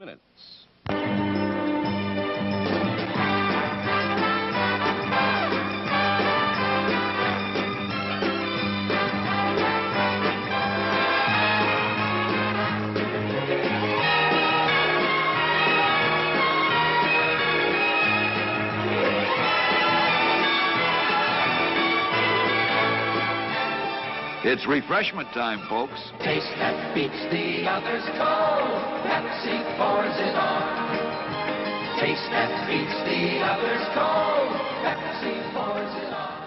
minutes. It's refreshment time, folks. Taste that beats the others cold. Pepsi pours it on. Taste that beats the others cold. Pepsi pours it on.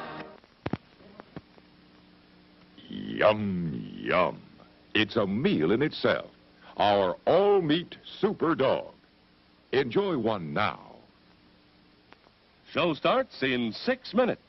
Yum, yum. It's a meal in itself. Our all-meat super dog. Enjoy one now. Show starts in 6 minutes.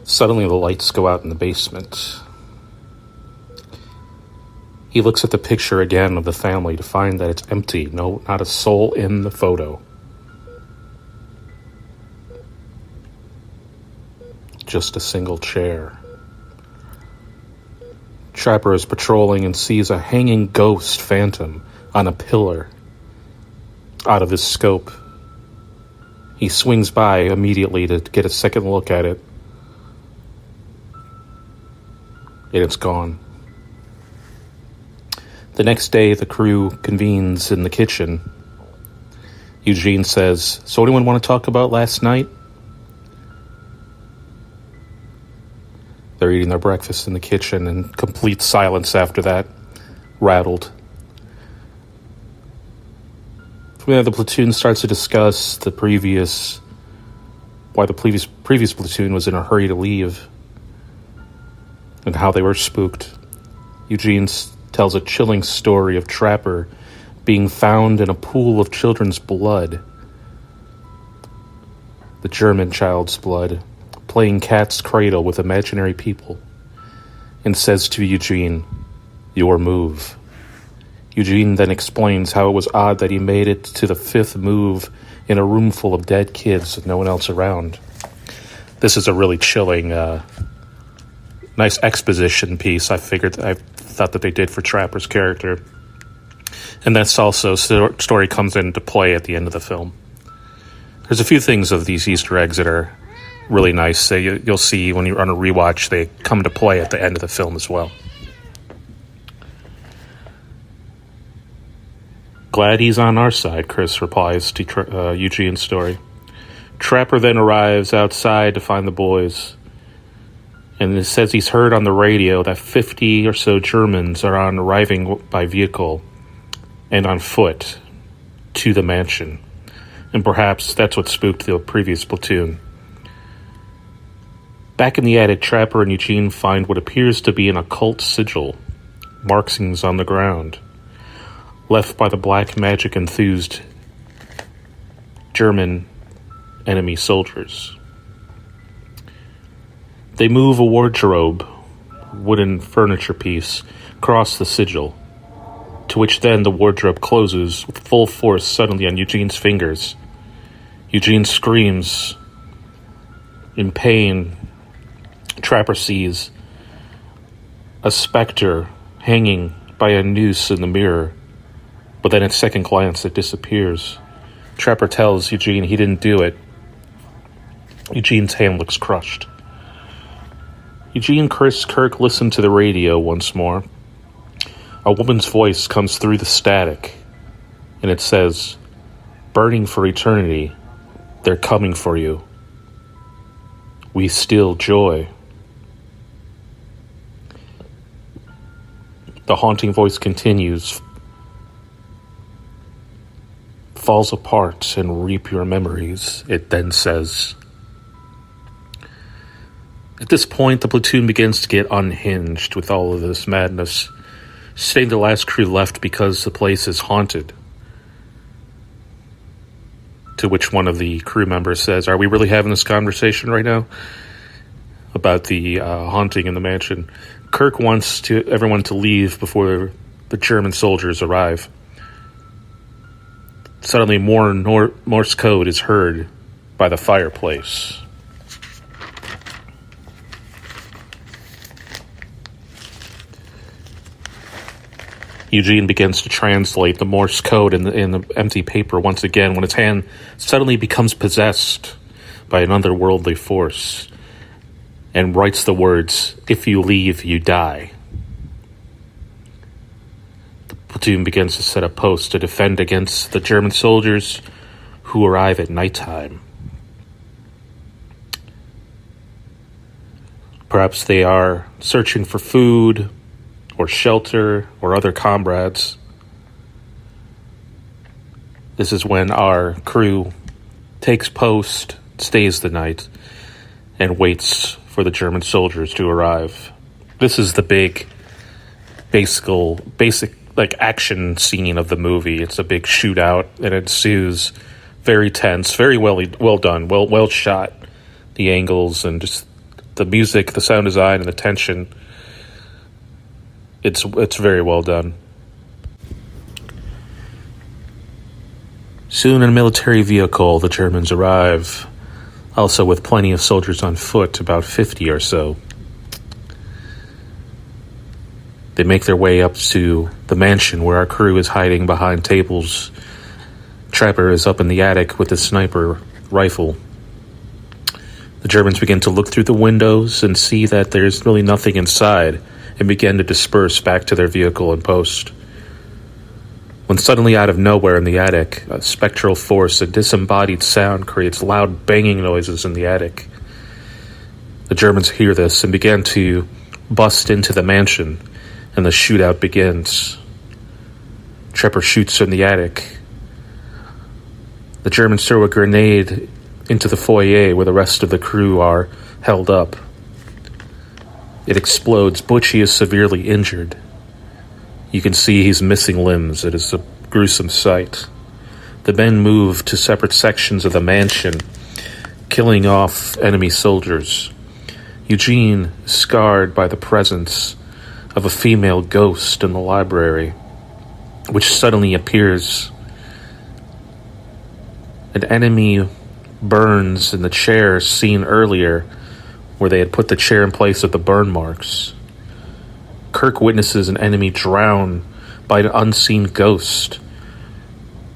Suddenly the lights go out in the basement. He looks at the picture again of the family to find that it's empty. No, not a soul in the photo. Just a single chair. Trapper is patrolling and sees a hanging ghost phantom on a pillar. Out of his scope. He swings by immediately to get a second look at it. And it's gone. The next day, the crew convenes in the kitchen. Eugene says, "So anyone want to talk about last night?" They're eating their breakfast in the kitchen, and complete silence after that, rattled. From there, the platoon starts to discuss why the previous platoon was in a hurry to leave, and how they were spooked. Eugene tells a chilling story of Trapper being found in a pool of children's blood, the German child's blood, playing cat's cradle with imaginary people, and says to Eugene, "Your move." Eugene then explains how it was odd that he made it to the fifth move in a room full of dead kids with no one else around. This is a really chilling, nice exposition piece I thought that they did for Trapper's character. And that's also story comes into play at the end of the film. There's a few things of these Easter eggs that are really nice. You'll see when you're on a rewatch, they come to play at the end of the film as well. "Glad he's on our side," Chris replies to Eugene's story. Trapper then arrives outside to find the boys. And it says he's heard on the radio that 50 or so Germans are arriving by vehicle and on foot to the mansion. And perhaps that's what spooked the previous platoon. Back in the attic, Trapper and Eugene find what appears to be an occult sigil, markings on the ground, left by the black magic enthused German enemy soldiers. They move a wardrobe, wooden furniture piece, across the sigil, to which then the wardrobe closes with full force suddenly on Eugene's fingers. Eugene screams in pain. Trapper sees a specter hanging by a noose in the mirror, but then at second glance it disappears. Trapper tells Eugene he didn't do it. Eugene's hand looks crushed. Eugene and Kirk listen to the radio once more. A woman's voice comes through the static, and it says, "Burning for eternity, they're coming for you. We still joy." The haunting voice continues, "Falls apart and reap your memories," it then says. At this point, the platoon begins to get unhinged with all of this madness, saying the last crew left because the place is haunted. To which one of the crew members says, "Are we really having this conversation right now about the haunting in the mansion?" Kirk wants everyone to leave before the German soldiers arrive. Suddenly, more Morse code is heard by the fireplace. Eugene begins to translate the Morse code in the empty paper once again when his hand suddenly becomes possessed by an otherworldly force and writes the words, "If you leave, you die." The platoon begins to set up posts to defend against the German soldiers who arrive at nighttime. Perhaps they are searching for food or shelter or other comrades. This is when our crew takes post, stays the night, and waits for the German soldiers to arrive. This is the basic action scene of the movie. It's a big shootout and it ensues. Very tense, very well done, well shot. The angles and just the music, the sound design, and the tension. It's very well done. Soon in a military vehicle, the Germans arrive, also with plenty of soldiers on foot, about 50 or so. They make their way up to the mansion where our crew is hiding behind tables. Trapper is up in the attic with his sniper rifle. The Germans begin to look through the windows and see that there's really nothing inside, and begin to disperse back to their vehicle and post. When suddenly out of nowhere in the attic, a spectral force, a disembodied sound creates loud banging noises in the attic. The Germans hear this and begin to bust into the mansion, and the shootout begins. Trapper shoots from the attic. The Germans throw a grenade into the foyer where the rest of the crew are held up. It explodes. Butchie is severely injured. You can see he's missing limbs. It is a gruesome sight. The men move to separate sections of the mansion, killing off enemy soldiers. Eugene is scarred by the presence of a female ghost in the library, which suddenly appears. An enemy burns in the chair seen earlier, where they had put the chair in place of the burn marks. Kirk witnesses an enemy drown by an unseen ghost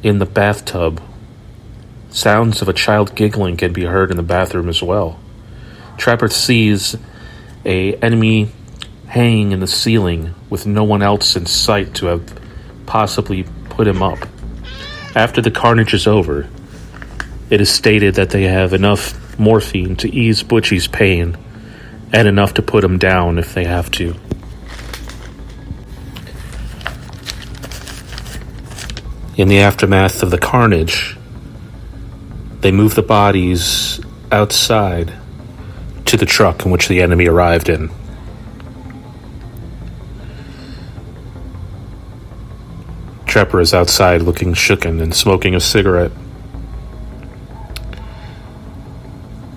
in the bathtub. Sounds of a child giggling can be heard in the bathroom as well. Trapper sees an enemy hanging in the ceiling with no one else in sight to have possibly put him up. After the carnage is over, it is stated that they have enough morphine to ease Butchie's pain and enough to put him down if they have to. In the aftermath of the carnage, they move the bodies outside to the truck in which the enemy arrived in. Trapper is outside looking shooken and smoking a cigarette.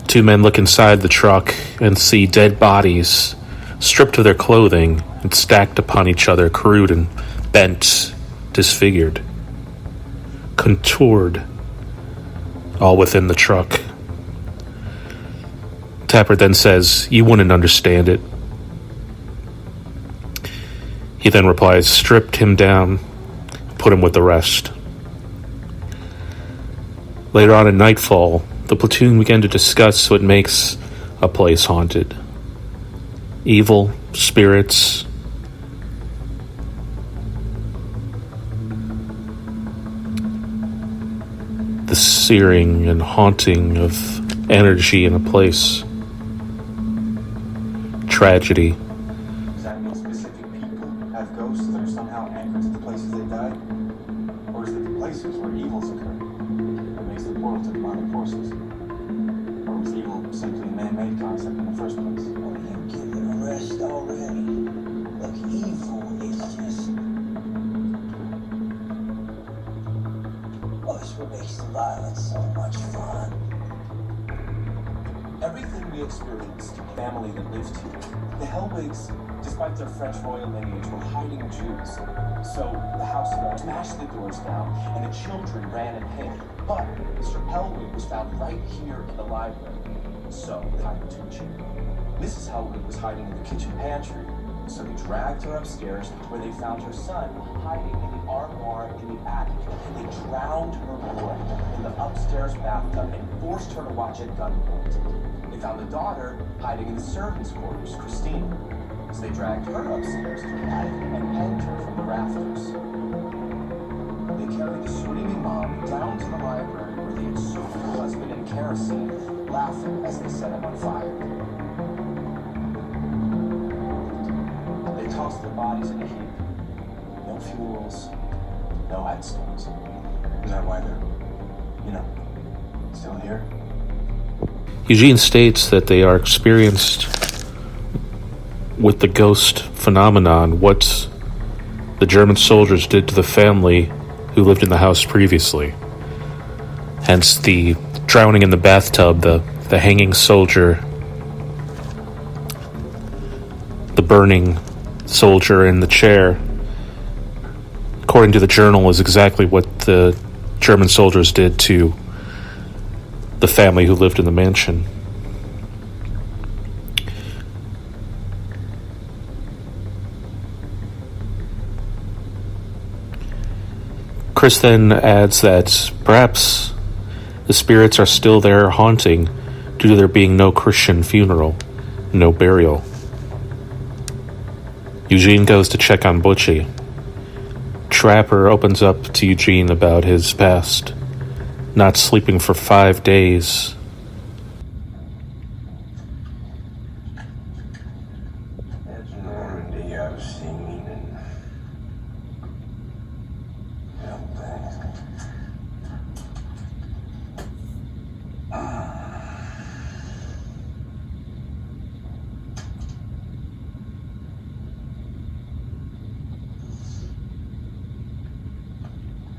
Two men look inside the truck and see dead bodies stripped of their clothing and stacked upon each other, crude and bent, disfigured, contoured, all within the truck. Tapper then says, "You wouldn't understand it." He then replies, "Stripped him down, put him with the rest." Later on at nightfall, the platoon began to discuss what makes a place haunted. Evil, spirits, the searing and haunting of energy in a place, tragedy. Does that mean specific people have ghosts that are somehow anchored to the places they died? Or is it the places where evils occur that makes the portal to demonic forces? Or was evil simply a man-made concept in the first place. Well, you give it a rest already. Look, evil is just... Oh, it's what makes the violence so much fun. Everything we experienced, the family that lived here, the Hellwigs, despite their French royal lineage, were hiding Jews. So the house guards smashed the doors down, and the children ran and hid. But Mr. Hellwig was found right here in the library. So they hid into a chair. Mrs. Hellwig was hiding in the kitchen pantry. So they dragged her upstairs, where they found her son hiding in the armoire in the attic. They drowned her boy in the upstairs bathtub and forced her to watch at gunpoint. They found the daughter hiding in the servants' quarters, Christine. So they dragged her upstairs to the attic and hanged her from the rafters. They carried the screaming mom down to the library where they had soaked her husband in kerosene, laughing as they set him on fire. They tossed their bodies in a heap. No funerals, no headstones. Is that why they're, Still here? Eugene states that they are experienced with the ghost phenomenon, what the German soldiers did to the family who lived in the house previously. Hence the drowning in the bathtub, the hanging soldier, the burning soldier in the chair. According to the journal, is exactly what the German soldiers did to the family who lived in the mansion. Chris then adds that perhaps the spirits are still there haunting due to there being no Christian funeral, no burial. Eugene goes to check on Butchie. Trapper opens up to Eugene about his past, not sleeping for 5 days. That's Normandy I've seen and something.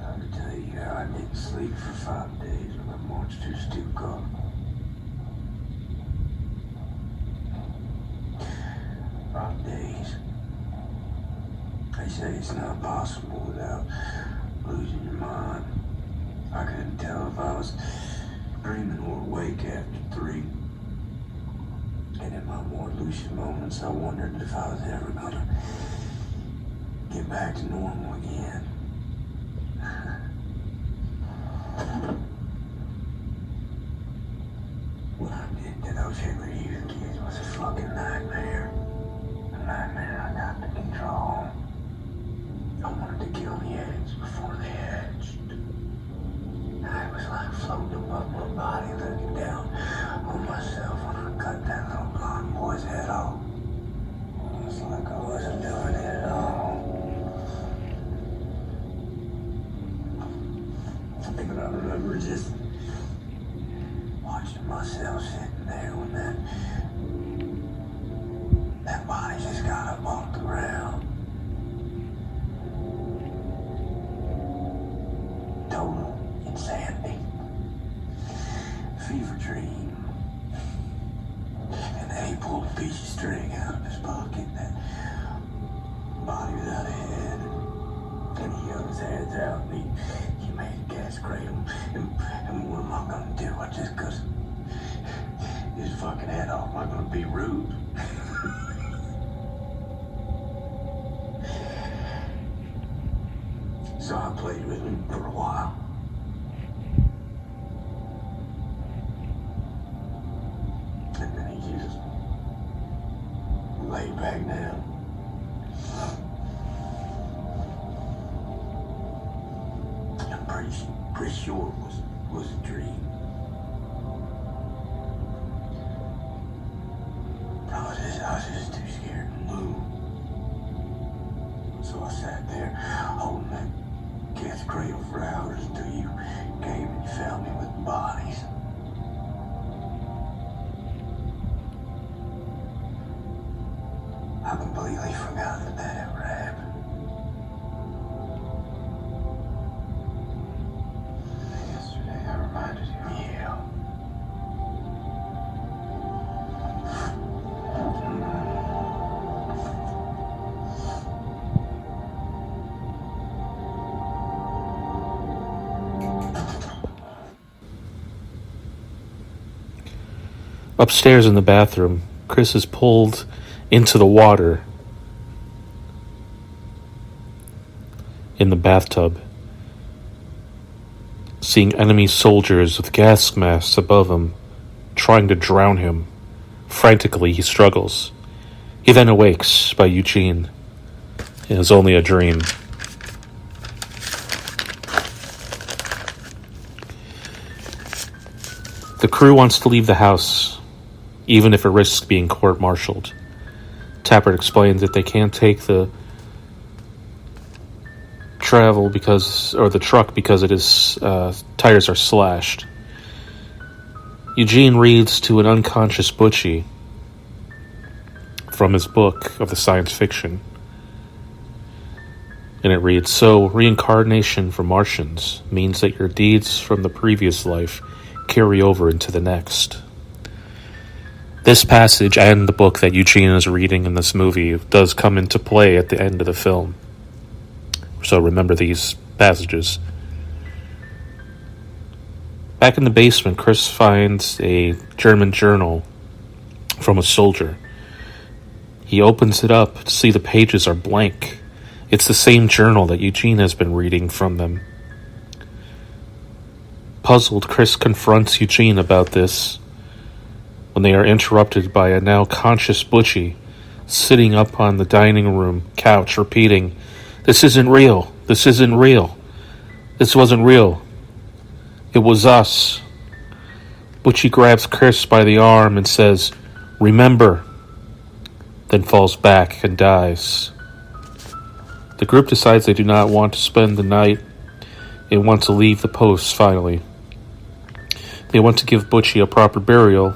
I can tell you how I didn't sleep for 5 days when the monsters still come. 5 days. They say it's not possible without losing your mind. I couldn't tell if I was dreaming or awake after 3. And in my more lucid moments, I wondered if I was ever gonna get back to normal again. What I did to those Henry kids was a fucking nightmare. A nightmare I got to control. I wanted to kill the eggs before they hatched. I was like floating above my body, looking down on myself when I cut that little blonde boy's head off. It was like I wasn't doing it at all. But I remember just watching myself sitting there when that body just got up off the ground. Total insanity. Fever dream. And then he pulled a piece of string out of his pocket, that body without a head. And he held his hands out and he made a gas cradle. And what am I gonna do? I just cut his fucking head off. Am I gonna be rude? So I played with him for a while. And then he just laid back down. I'm pretty sure it was a dream. I was just too scared to move. So I sat there holding that cat's cradle for hours until you came and you found me with the bodies. completely forgotten that that ever happened. Yesterday I reminded him, yeah. Upstairs in the bathroom, Chris is pulled into the water in the bathtub, seeing enemy soldiers with gas masks above him, trying to drown him. Frantically, he struggles. He then awakes by Eugene. It is only a dream. The crew wants to leave the house, even if it risks being court-martialed. Tappert explains that they can't take the truck because its tires are slashed. Eugene reads to an unconscious Butchie from his book of the science fiction. And it reads, "So, reincarnation for Martians means that your deeds from the previous life carry over into the next." This passage and the book that Eugene is reading in this movie does come into play at the end of the film. So remember these passages. Back in the basement, Chris finds a German journal from a soldier. He opens it up to see the pages are blank. It's the same journal that Eugene has been reading from them. Puzzled, Chris confronts Eugene about this when they are interrupted by a now conscious Butchie sitting up on the dining room couch repeating, "This isn't real. This isn't real. This wasn't real. It was us." Butchie grabs Chris by the arm and says, "Remember," then falls back and dies. The group decides they do not want to spend the night and want to leave the post finally. They want to give Butchie a proper burial.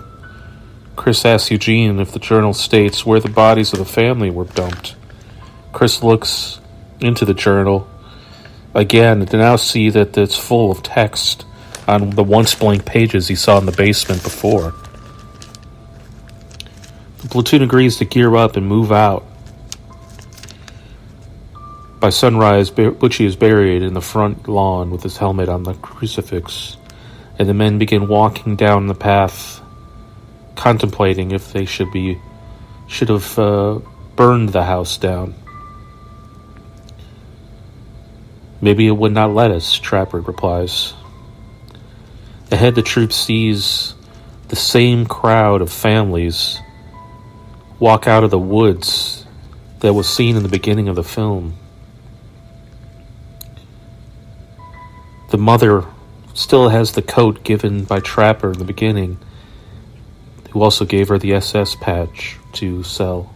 Chris asks Eugene if the journal states where the bodies of the family were dumped. Chris looks into the journal again and now see that it's full of text on the once blank pages he saw in the basement before. The platoon agrees to gear up and move out. By sunrise, Butchie is buried in the front lawn with his helmet on the crucifix, and the men begin walking down the path, contemplating if they should have burned the house down. "Maybe it would not let us," Tappert replies. Ahead, the troop sees the same crowd of families walk out of the woods that was seen in the beginning of the film. The mother still has the coat given by Tappert in the beginning, who also gave her the SS patch to sell,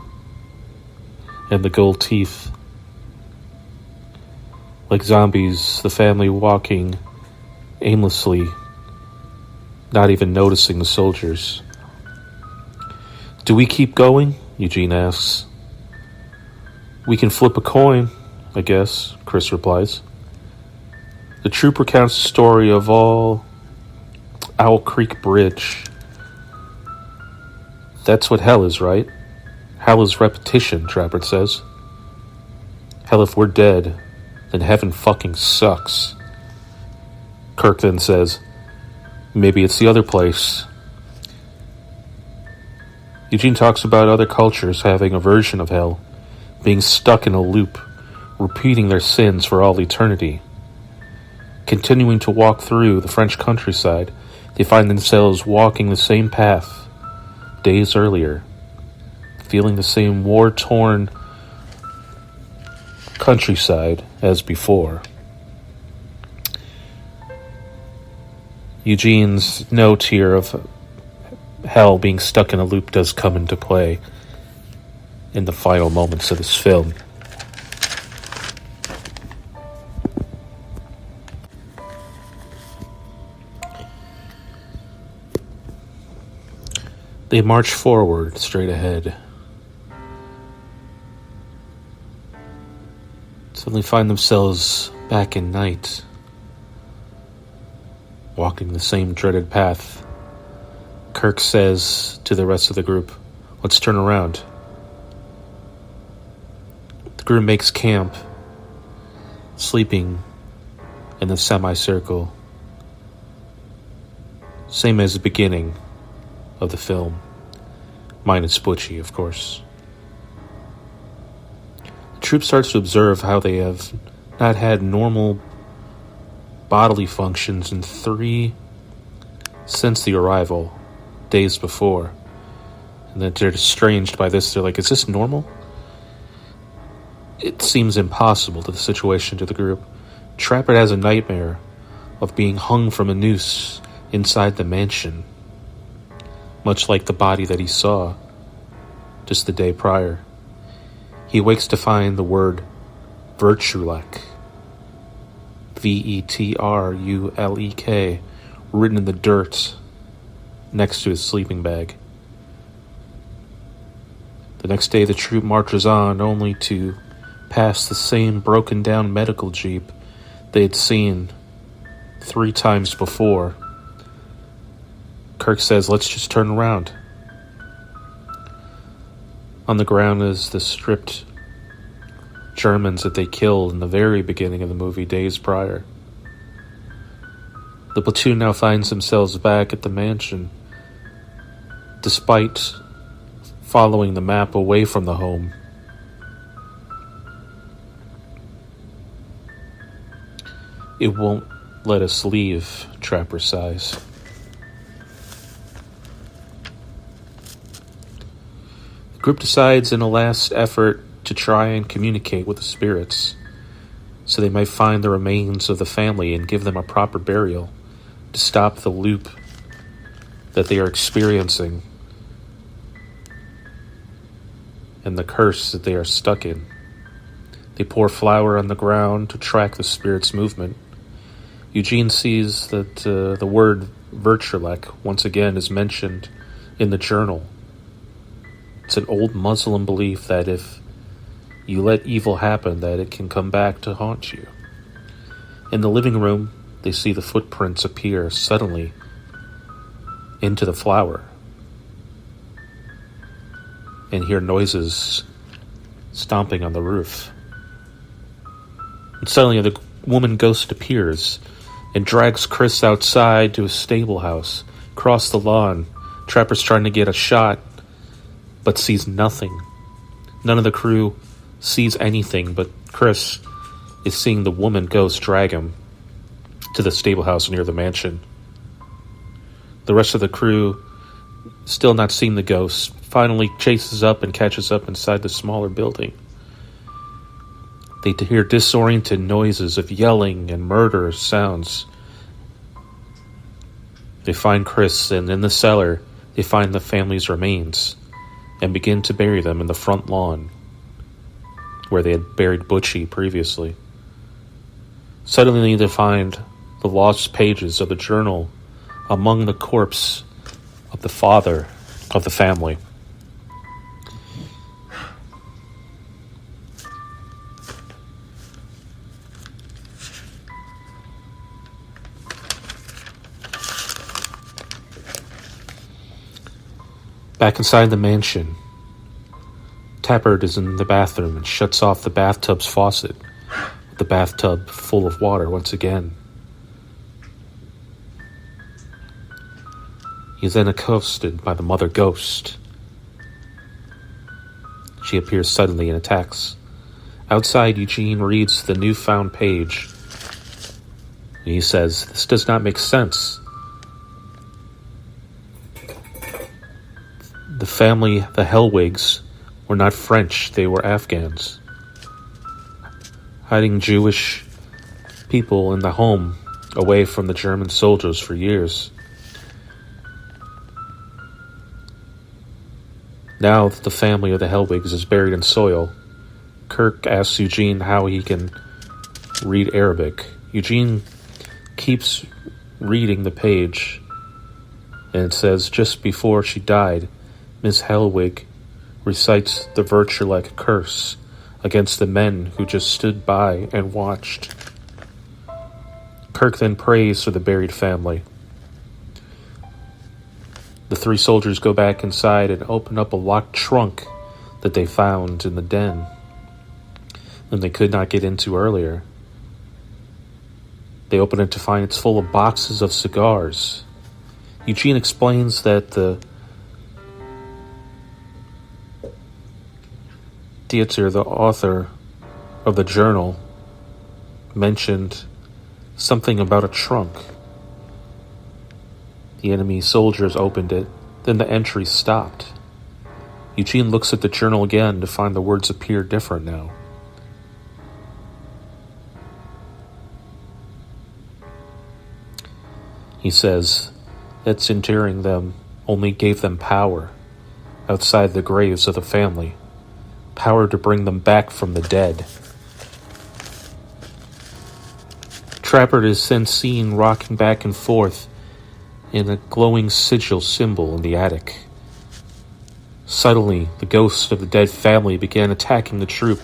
and the gold teeth. Like zombies, the family walking aimlessly, not even noticing the soldiers. "Do we keep going?" Eugene asks. "We can flip a coin, I guess," Chris replies. The troop recounts the story of Owl Creek Bridge. "That's what hell is, right? Hell is repetition," Tappert says. "Hell, if we're dead, then heaven fucking sucks." Kirk then says, "Maybe it's the other place." Eugene talks about other cultures having a version of hell, being stuck in a loop, repeating their sins for all eternity. Continuing to walk through the French countryside, they find themselves walking the same path days earlier, feeling the same war-torn countryside as before. Eugene's note here of hell being stuck in a loop does come into play in the final moments of this film. They march forward straight ahead. suddenly find themselves back in night, walking the same dreaded path. Kirk says to the rest of the group, "Let's turn around." The group makes camp, sleeping in a semicircle, same as the beginning of the film, minus Butchie, of course. The troop starts to observe how they have not had normal bodily functions in 3 since the arrival, days before. And then they're estranged by this. They're like, is this normal? It seems impossible to the situation to the group. Trapper has a nightmare of being hung from a noose inside the mansion, much like the body that he saw just the day prior. He wakes to find the word Vertrulek, Vetrulek, written in the dirt next to his sleeping bag. The next day the troop marches on, only to pass the same broken down medical jeep they had seen 3 times before. Kirk says, "Let's just turn around." On the ground is the stripped Germans that they killed in the very beginning of the movie, days prior. The platoon now finds themselves back at the mansion, despite following the map away from the home. It won't let us leave, Trapper sighs. The group decides in a last effort to try and communicate with the spirits, so they might find the remains of the family and give them a proper burial to stop the loop that they are experiencing and the curse that they are stuck in. They pour flour on the ground to track the spirit's movement. Eugene sees that the word Vertrulek once again is mentioned in the journal. It's an old Muslim belief that if you let evil happen, that it can come back to haunt you. In the living room, they see the footprints appear suddenly into the flour and hear noises stomping on the roof. And suddenly the woman ghost appears and drags Chris outside to a stable house, across the lawn. Trapper's trying to get a shot, but sees nothing. None of the crew sees anything, but Chris is seeing the woman ghost drag him to the stable house near the mansion. The rest of the crew, still not seeing the ghost, finally chases up and catches up inside the smaller building. They hear disoriented noises of yelling and murder sounds. They find Chris, and in the cellar, they find the family's remains and begin to bury them in the front lawn where they had buried Butchie previously. Suddenly they find the lost pages of the journal among the corpse of the father of the family. Back inside the mansion, Tappert is in the bathroom and shuts off the bathtub's faucet, with the bathtub full of water once again. He is then accosted by the mother ghost. She appears suddenly and attacks. Outside, Eugene reads the newfound page. And he says, "This does not make sense. The family, the Hellwigs, were not French, they were Afghans, hiding Jewish people in the home away from the German soldiers for years. Now that the family of the Hellwigs is buried in soil, Kirk asks Eugene how he can read Arabic. Eugene keeps reading the page, and it says, just before she died, Miss Hellwig recites the Vertrulek curse against the men who just stood by and watched. Kirk then prays for the buried family. The three soldiers go back inside and open up a locked trunk that they found in the den and they could not get into earlier. They open it to find it's full of boxes of cigars. Eugene explains that the Dieter, the author of the journal, mentioned something about a trunk. The enemy soldiers opened it, then the entry stopped. Eugene looks at the journal again to find the words appear different now. He says, that interring them only gave them power outside the graves of the family, power to bring them back from the dead. Trapper is then seen rocking back and forth in a glowing sigil symbol in the attic. Suddenly, the ghost of the dead family began attacking the troop.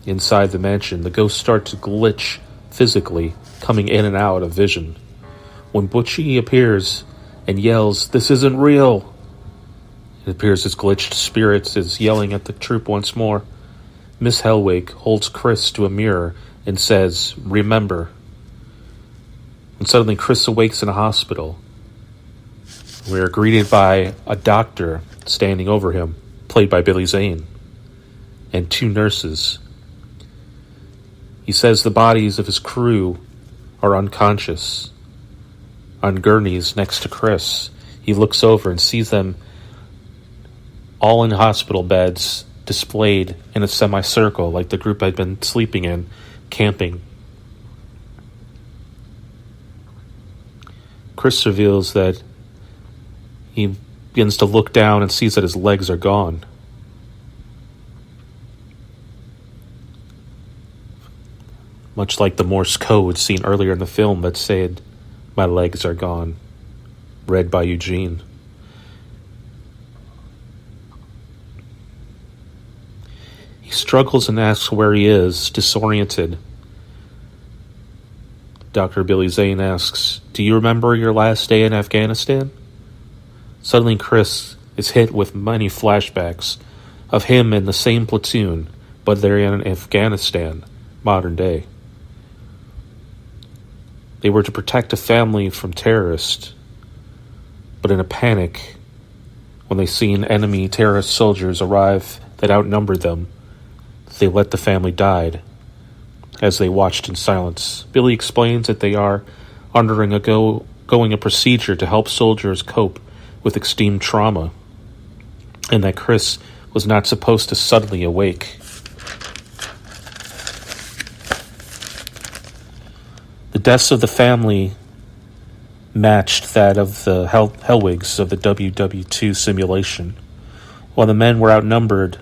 Inside the mansion, the ghosts start to glitch physically, coming in and out of vision. When Butchie appears and yells, "This isn't real!" it appears his glitched spirit is yelling at the troop once more. Miss Hellwig holds Chris to a mirror and says, "Remember." And suddenly Chris awakes in a hospital. We are greeted by a doctor standing over him, played by Billy Zane, and two nurses. He says the bodies of his crew are unconscious. On gurneys next to Chris, he looks over and sees them all in hospital beds, displayed in a semicircle like the group had been sleeping in, camping. Chris reveals that he begins to look down and sees that his legs are gone. Much like the Morse code seen earlier in the film that said, "My legs are gone," read by Eugene. He struggles and asks where he is, disoriented. Dr. Billy Zane asks, "Do you remember your last day in Afghanistan?" Suddenly Chris is hit with many flashbacks of him in the same platoon, but they're in Afghanistan, modern day. They were to protect a family from terrorists, but in a panic, when they seen enemy terrorist soldiers arrive that outnumbered them, they let the family die as they watched in silence. Billy explains that they are undergoing a procedure to help soldiers cope with extreme trauma, and that Chris was not supposed to suddenly awake. The deaths of the family matched that of the Hellwigs of the WWII simulation. While the men were outnumbered,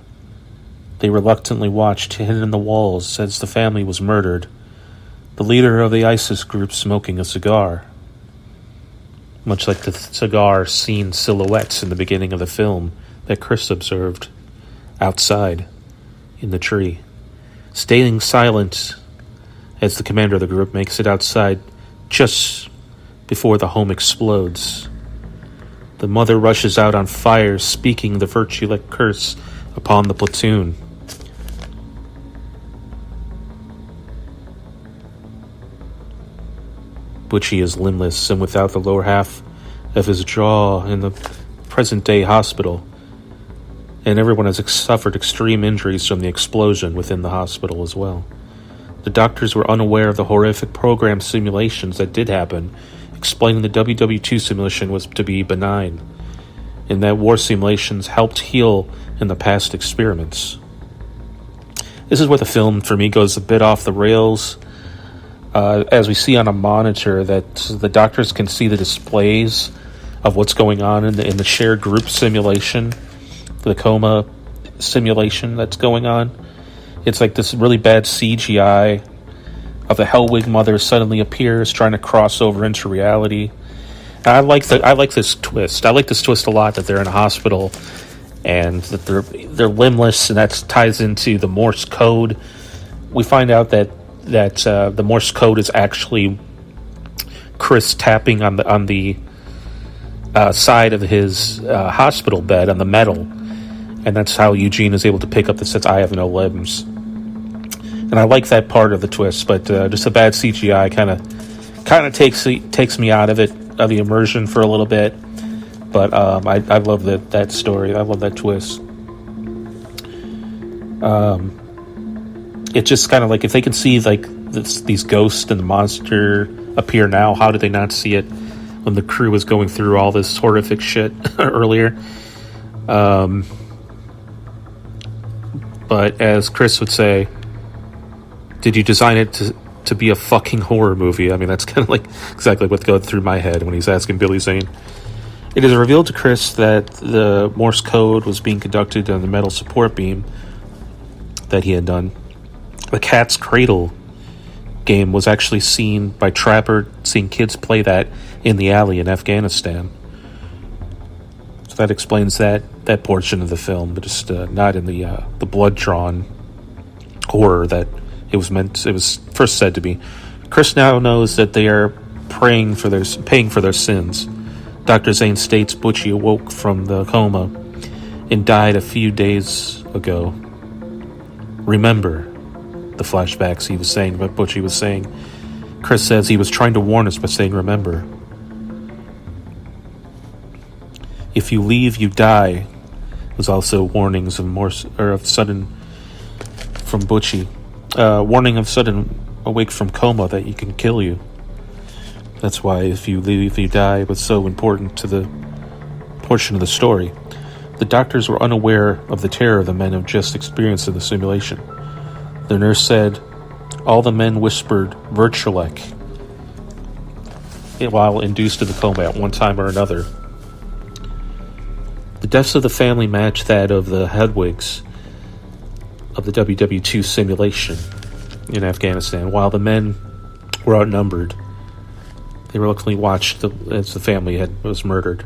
they reluctantly watched, hidden in the walls, as the family was murdered, the leader of the ISIS group smoking a cigar. Much like the cigar seen silhouettes in the beginning of the film that Chris observed outside in the tree. Staying silent as the commander of the group makes it outside just before the home explodes. The mother rushes out on fire, speaking the virtue-like curse upon the platoon. Butchie is limbless and without the lower half of his jaw in the present-day hospital, and everyone has suffered extreme injuries from the explosion within the hospital as well. The doctors were unaware of the horrific program simulations that did happen, explaining the WW2 simulation was to be benign, and that war simulations helped heal in the past experiments. This is where the film, for me, goes a bit off the rails. As we see on a monitor, that the doctors can see the displays of what's going on in the shared group simulation, the coma simulation that's going on. It's like this really bad CGI of the Hellwig mother suddenly appears, trying to cross over into reality. And I like this twist. I like this twist a lot, that they're in a hospital and that they're limbless, and that ties into the Morse code. We find out that the Morse code is actually Chris tapping on the side of his hospital bed on the metal, and that's how Eugene is able to pick up that says "I have no limbs." And I like that part of the twist, but just the bad CGI kind of takes me out of the immersion for a little bit. But I love that story. I love that twist. It's just kind of like, if they can see like these ghosts and the monster appear now, how did they not see it when the crew was going through all this horrific shit earlier? But as Chris would say, did you design it to be a fucking horror movie? I mean, that's kind of like exactly what's going through my head when he's asking Billy Zane. It is revealed to Chris that the Morse code was being conducted on the metal support beam that he had done. The Cat's Cradle game was actually seen by Trapper, seeing kids play that in the alley in Afghanistan. So that explains that portion of the film, but just not in the blood-drawn horror that it was first said to be. Chris now knows that they are paying for their sins. Dr. Zane states Butchie awoke from the coma and died a few days ago. Remember the flashbacks he was saying, what Butchie was saying. Chris says he was trying to warn us by saying remember. If you leave, you die. Was also warnings of sudden from Butchie. Warning of sudden awake from coma that you can kill you. That's why if you leave, you die was so important to the portion of the story. The doctors were unaware of the terror the men have just experienced in the simulation. The nurse said all the men whispered Virtuelek while induced to the coma at one time or another. The deaths of the family matched that of the Hedwigs of the WWII simulation in Afghanistan. While the men were outnumbered, they reluctantly watched as the family was murdered.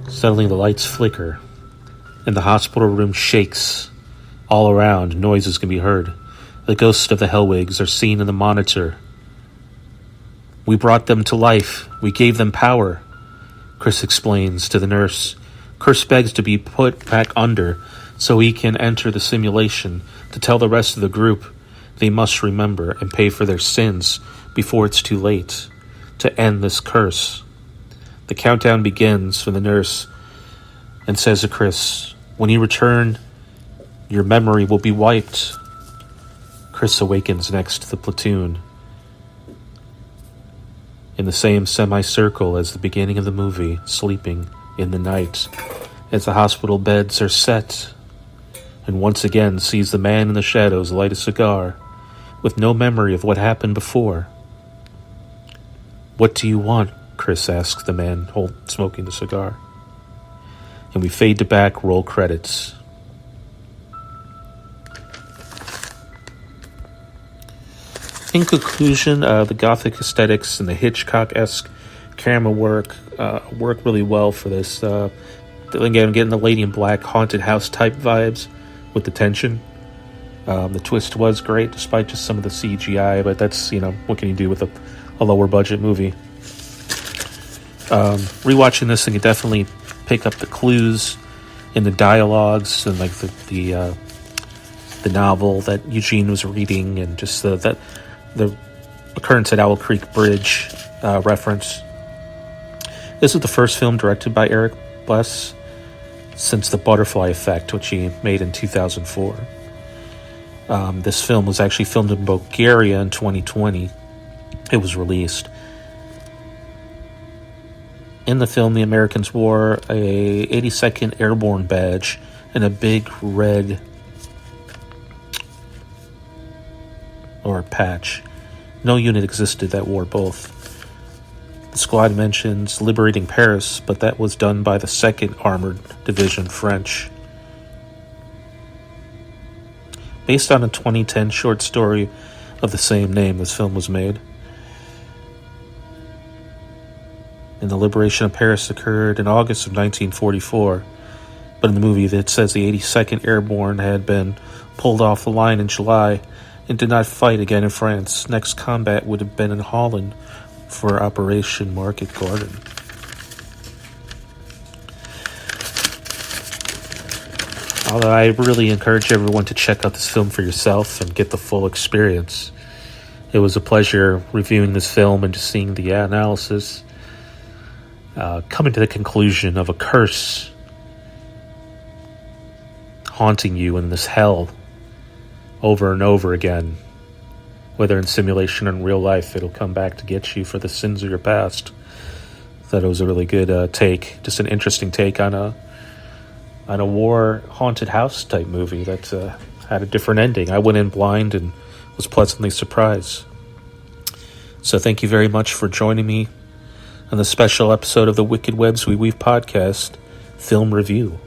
Suddenly the lights flicker, and the hospital room shakes. All around, noises can be heard. The ghosts of the Hellwigs are seen in the monitor. We brought them to life. We gave them power, Chris explains to the nurse. Chris begs to be put back under so he can enter the simulation to tell the rest of the group they must remember and pay for their sins before it's too late to end this curse. The countdown begins for the nurse and says to Chris, when you return, your memory will be wiped. Chris awakens next to the platoon in the same semicircle as the beginning of the movie, sleeping in the night as the hospital beds are set, and once again sees the man in the shadows light a cigar with no memory of what happened before. What do you want? Chris asks the man smoking the cigar. And we fade to back, roll credits. In conclusion, the Gothic aesthetics and the Hitchcock-esque camera work really well for this. Again, getting the Lady in Black haunted house type vibes with the tension. The twist was great despite just some of the CGI, but that's, what can you do with a lower budget movie? Rewatching this, I could definitely pick up the clues in the dialogues and like the novel that Eugene was reading, and just the occurrence at Owl Creek Bridge reference. This is the first film directed by Eric Bless since The Butterfly Effect, which he made in 2004. This film was actually filmed in Bulgaria in 2020. It was released. In the film, the Americans wore a 82nd Airborne badge and a big red patch. No unit existed that wore both. The squad mentions liberating Paris, but that was done by the 2nd Armored Division French. Based on a 2010 short story of the same name, this film was made. And the liberation of Paris occurred in August of 1944, but in the movie it says the 82nd Airborne had been pulled off the line in July and did not fight again in France. Next combat would have been in Holland for Operation Market Garden. Although I really encourage everyone to check out this film for yourself and get the full experience. It was a pleasure reviewing this film and just seeing the analysis, coming to the conclusion of a curse haunting you in this hell over and over again. Whether in simulation or in real life, it'll come back to get you for the sins of your past. Thought it was a really good take, just an interesting take on a war haunted house type movie that had a different ending. I went in blind and was pleasantly surprised. So thank you very much for joining me on the special episode of the Wicked Webs We Weave podcast, Film Review.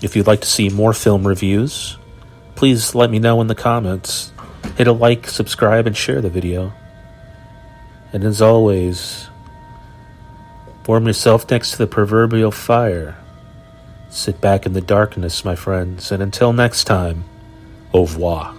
If you'd like to see more film reviews, please let me know in the comments. Hit a like, subscribe, and share the video. And as always, warm yourself next to the proverbial fire. Sit back in the darkness, my friends, and until next time, au revoir.